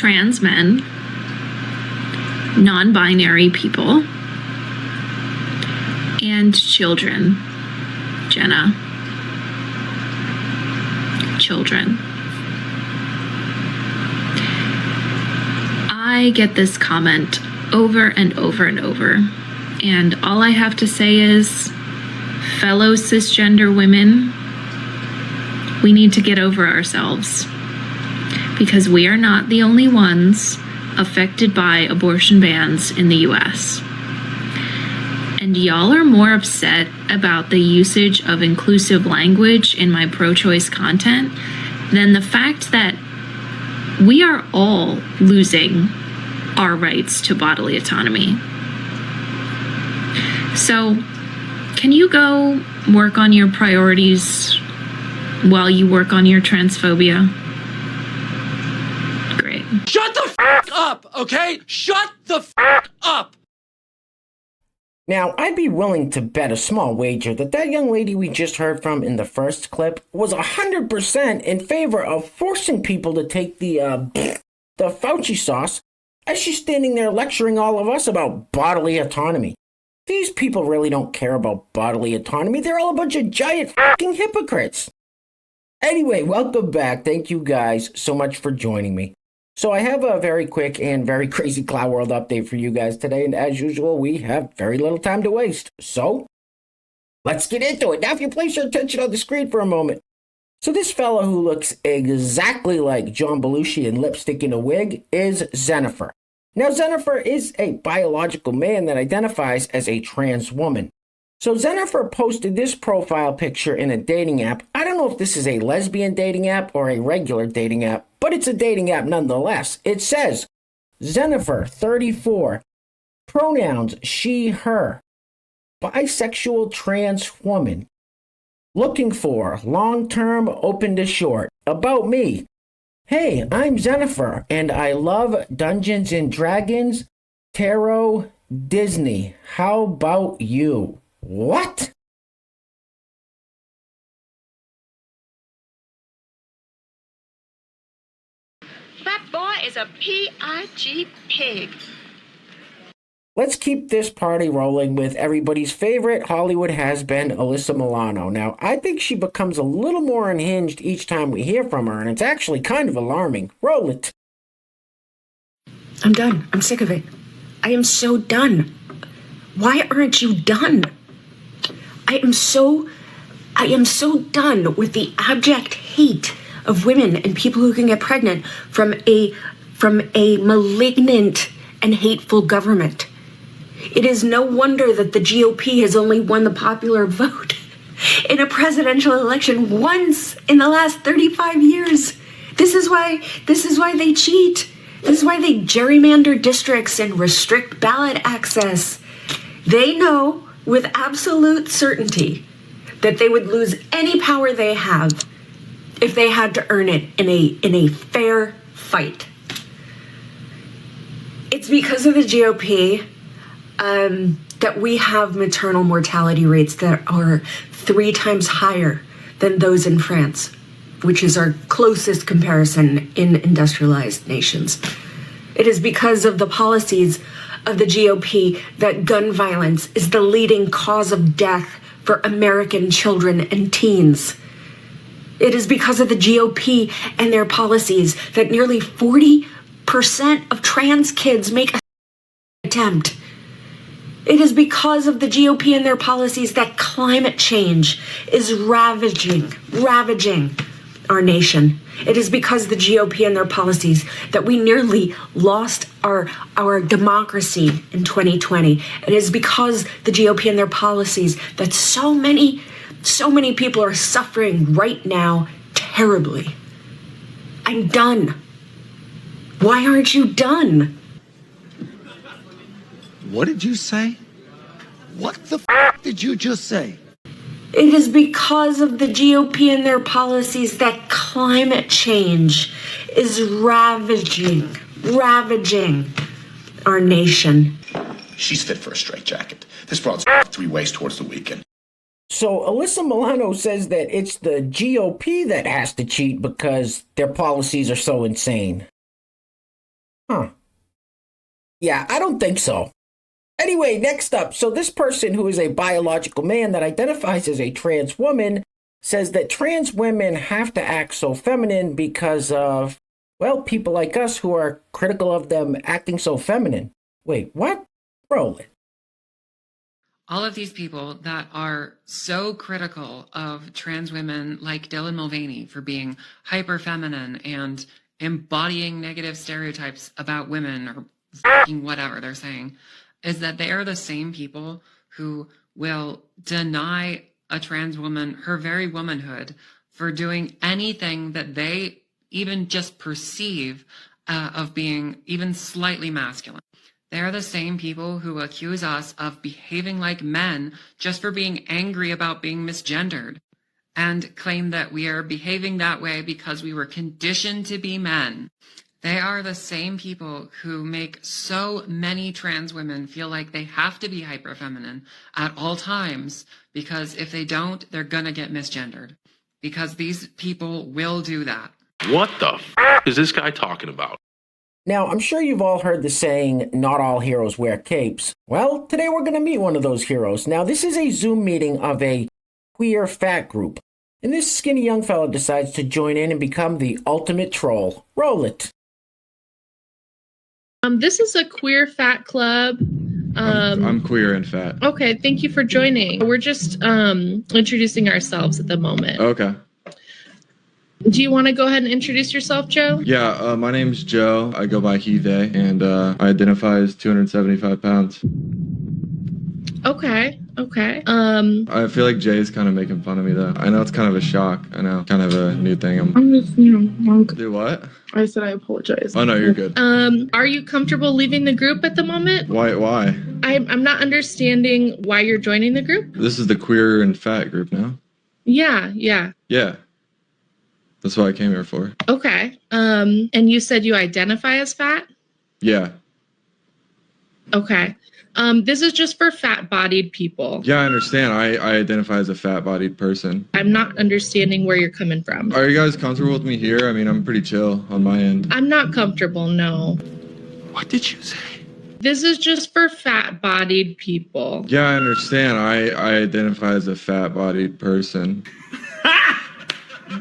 trans men, non-binary people, and children, Jenna. Children. I get this comment over and over and over, and all I have to say is, fellow cisgender women, we need to get over ourselves, because we are not the only ones affected by abortion bans in the US. And y'all are more upset about the usage of inclusive language in my pro-choice content than the fact that we are all losing our rights to bodily autonomy. So, can you go work on your priorities while you work on your transphobia? Great. Shut the f*** up, okay? Shut the f*** up! Now, I'd be willing to bet a small wager that young lady we just heard from in the first clip was 100% in favor of forcing people to take the Fauci sauce as she's standing there lecturing all of us about bodily autonomy. These people really don't care about bodily autonomy. They're all a bunch of giant fucking hypocrites. Anyway, welcome back. Thank you guys so much for joining me. So I have a very quick and very crazy Cloud World update for you guys today, and as usual, we have very little time to waste. So, let's get into it. Now, if you place your attention on the screen for a moment. So this fellow who looks exactly like John Belushi in lipstick and a wig is Xenifer. Now, Xenifer is a biological man that identifies as a trans woman. So Xenifer posted this profile picture in a dating app. I don't know if this is a lesbian dating app or a regular dating app, but it's a dating app nonetheless. It says, Xenifer, 34, pronouns she, her, bisexual trans woman, looking for, long-term, open to short, about me. Hey, I'm Xenifer, and I love Dungeons and Dragons, Tarot, Disney. How about you? What? That boy is a P.I.G. pig. Let's keep this party rolling with everybody's favorite Hollywood has-been, Alyssa Milano. Now, I think she becomes a little more unhinged each time we hear from her, and it's actually kind of alarming. Roll it. I'm done. I'm sick of it. I am so done. Why aren't you done? I am so done with the abject hate of women and people who can get pregnant from a malignant and hateful government. It is no wonder that the GOP has only won the popular vote in a presidential election once in the last 35 years. This is why they cheat. This is why they gerrymander districts and restrict ballot access. They know with absolute certainty that they would lose any power they have if they had to earn it in a fair fight. It's because of the GOP that we have maternal mortality rates that are 3 times higher than those in France, which is our closest comparison in industrialized nations. It is because of the policies of the GOP that gun violence is the leading cause of death for American children and teens. It is because of the GOP and their policies that nearly 40% of trans kids make an attempt. It is because of the GOP and their policies that climate change is ravaging our nation. It is because of the GOP and their policies that we nearly lost our democracy in 2020. It is because the GOP and their policies that so many people are suffering right now terribly. I'm done. Why aren't you done? What did you say? What the f*** did you just say? It is because of the GOP and their policies that climate change is ravaging our nation. She's fit for a straitjacket. This broad's 3 ways towards the weekend. So Alyssa Milano says that it's the GOP that has to cheat because their policies are so insane. Huh. Yeah, I don't think so. Anyway, next up. So this person who is a biological man that identifies as a trans woman says that trans women have to act so feminine because of, well, people like us who are critical of them acting so feminine. Wait, what? Roll it. All of these people that are so critical of trans women like Dylan Mulvaney for being hyper feminine and embodying negative stereotypes about women or fucking whatever they're saying, is that they are the same people who will deny a trans woman her very womanhood for doing anything that they even just perceive of being even slightly masculine. They are the same people who accuse us of behaving like men just for being angry about being misgendered and claim that we are behaving that way because we were conditioned to be men. They are the same people who make so many trans women feel like they have to be hyper feminine at all times because if they don't, they're gonna get misgendered. Because these people will do that. What the is this guy talking about? Now, I'm sure you've all heard the saying, not all heroes wear capes. Well, today we're going to meet one of those heroes. Now, this is a Zoom meeting of a queer fat group. And this skinny young fellow decides to join in and become the ultimate troll. Roll it. This is a queer fat club. I'm queer and fat. Okay, thank you for joining. We're just introducing ourselves at the moment. Okay. Do you want to go ahead and introduce yourself, Joe? Yeah, my name's Joe. I go by he, they, and I identify as 275 pounds. Okay. I feel like Jay's kind of making fun of me, though. I know it's kind of a shock. I know, kind of a new thing. I'm just, Do what? I said I apologize. Oh, no, you're good. Are you comfortable leaving the group at the moment? Why? I'm not understanding why you're joining the group. This is the queer and fat group now? Yeah. Yeah. That's what I came here for. Okay. And you said you identify as fat? Yeah. Okay. This is just for fat-bodied people. Yeah, I understand. I identify as a fat-bodied person. I'm not understanding where you're coming from. Are you guys comfortable with me here? I mean, I'm pretty chill on my end. I'm not comfortable, no. What did you say? This is just for fat-bodied people. Yeah, I understand. I identify as a fat-bodied person.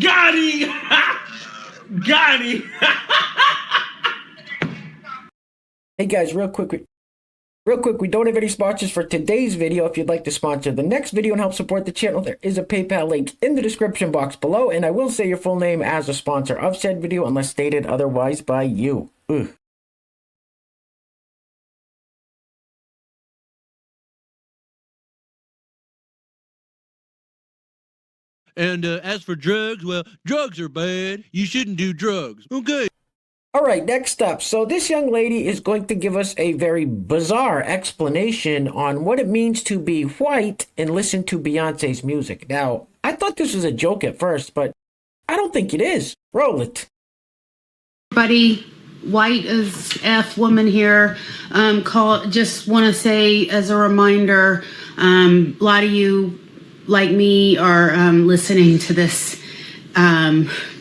Got him! Got him! Hey guys, real quick, we don't have any sponsors for today's video. If you'd like to sponsor the next video and help support the channel, there is a PayPal link in the description box below, and I will say your full name as a sponsor of said video unless stated otherwise by you. Ugh. And as for drugs, well, drugs are bad. You shouldn't do drugs. Okay. All right, next up. So this young lady is going to give us a very bizarre explanation on what it means to be white and listen to Beyonce's music. Now, I thought this was a joke at first, but I don't think it is. Roll it. Buddy, white as F woman here. Just want to say as a reminder, a lot of you like me are listening to this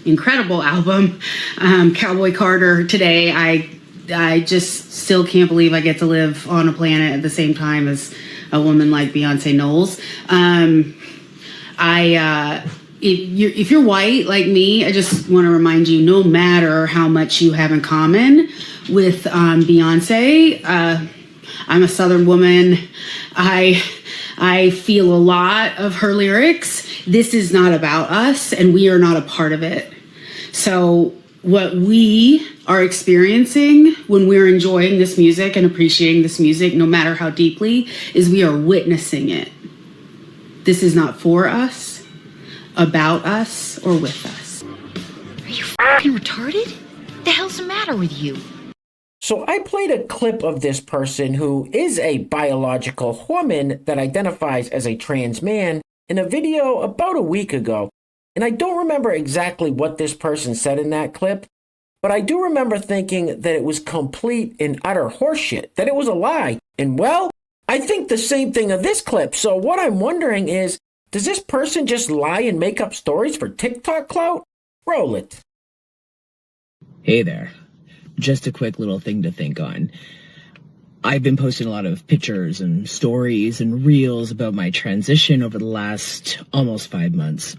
incredible album, Cowboy Carter, today. I just still can't believe I get to live on a planet at the same time as a woman like Beyonce Knowles. If you're white like me, I just want to remind you, no matter how much you have in common with Beyonce, I'm a Southern woman. I feel a lot of her lyrics. This is not about us, and we are not a part of it. So what we are experiencing when we're enjoying this music and appreciating this music, no matter how deeply, is we are witnessing it. This is not for us, about us, or with us. Are you f***ing retarded? What the hell's the matter with you? So I played a clip of this person who is a biological woman that identifies as a trans man in a video about a week ago. And I don't remember exactly what this person said in that clip, but I do remember thinking that it was complete and utter horseshit, that it was a lie. And well, I think the same thing of this clip. So what I'm wondering is, does this person just lie and make up stories for TikTok clout? Roll it. Hey there. just a quick little thing to think on. I've been posting a lot of pictures and stories and reels about my transition over the last almost 5 months.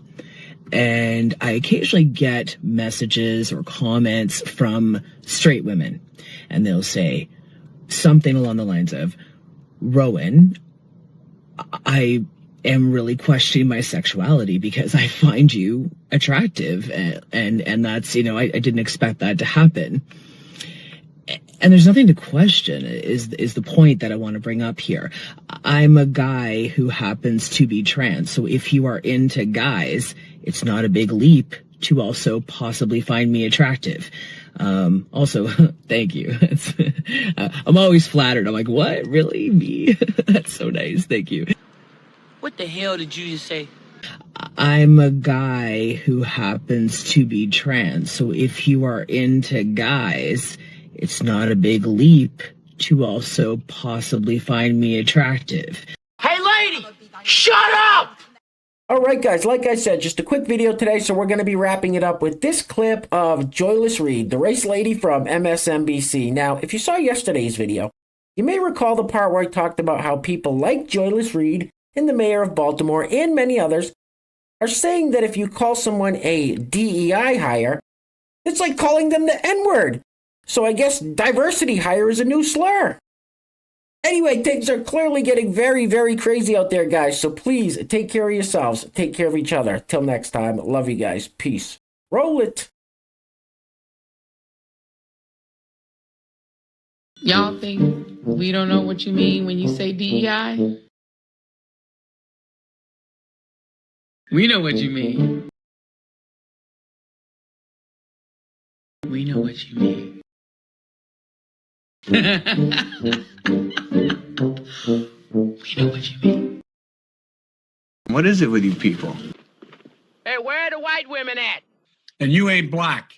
And I occasionally get messages or comments from straight women. And they'll say something along the lines of, Rowan, I am really questioning my sexuality because I find you attractive. And that's, you know, I didn't expect that to happen. And there's nothing to question is the point that I want to bring up here. I'm a guy who happens to be trans. So if you are into guys, it's not a big leap to also possibly find me attractive. Also, thank you. I'm always flattered. I'm like, what? Really? Me? That's so nice. Thank you. What the hell did you just say? I'm a guy who happens to be trans. So if you are into guys, it's not a big leap to also possibly find me attractive. Hey, lady! Shut up! All right, guys, like I said, just a quick video today, so we're going to be wrapping it up with this clip of Joyless Reid, the race lady from MSNBC. Now, if you saw yesterday's video, you may recall the part where I talked about how people like Joyless Reid and the mayor of Baltimore and many others are saying that if you call someone a DEI hire, it's like calling them the N-word. So I guess diversity hire is a new slur. Anyway, things are clearly getting very, very crazy out there, guys. So please take care of yourselves. Take care of each other. Till next time. Love you guys. Peace. Roll it. Y'all think we don't know what you mean when you say DEI? We know what you mean. We know what you mean. We know what you mean. What is it with you people? Hey, where are the white women at? And you ain't black.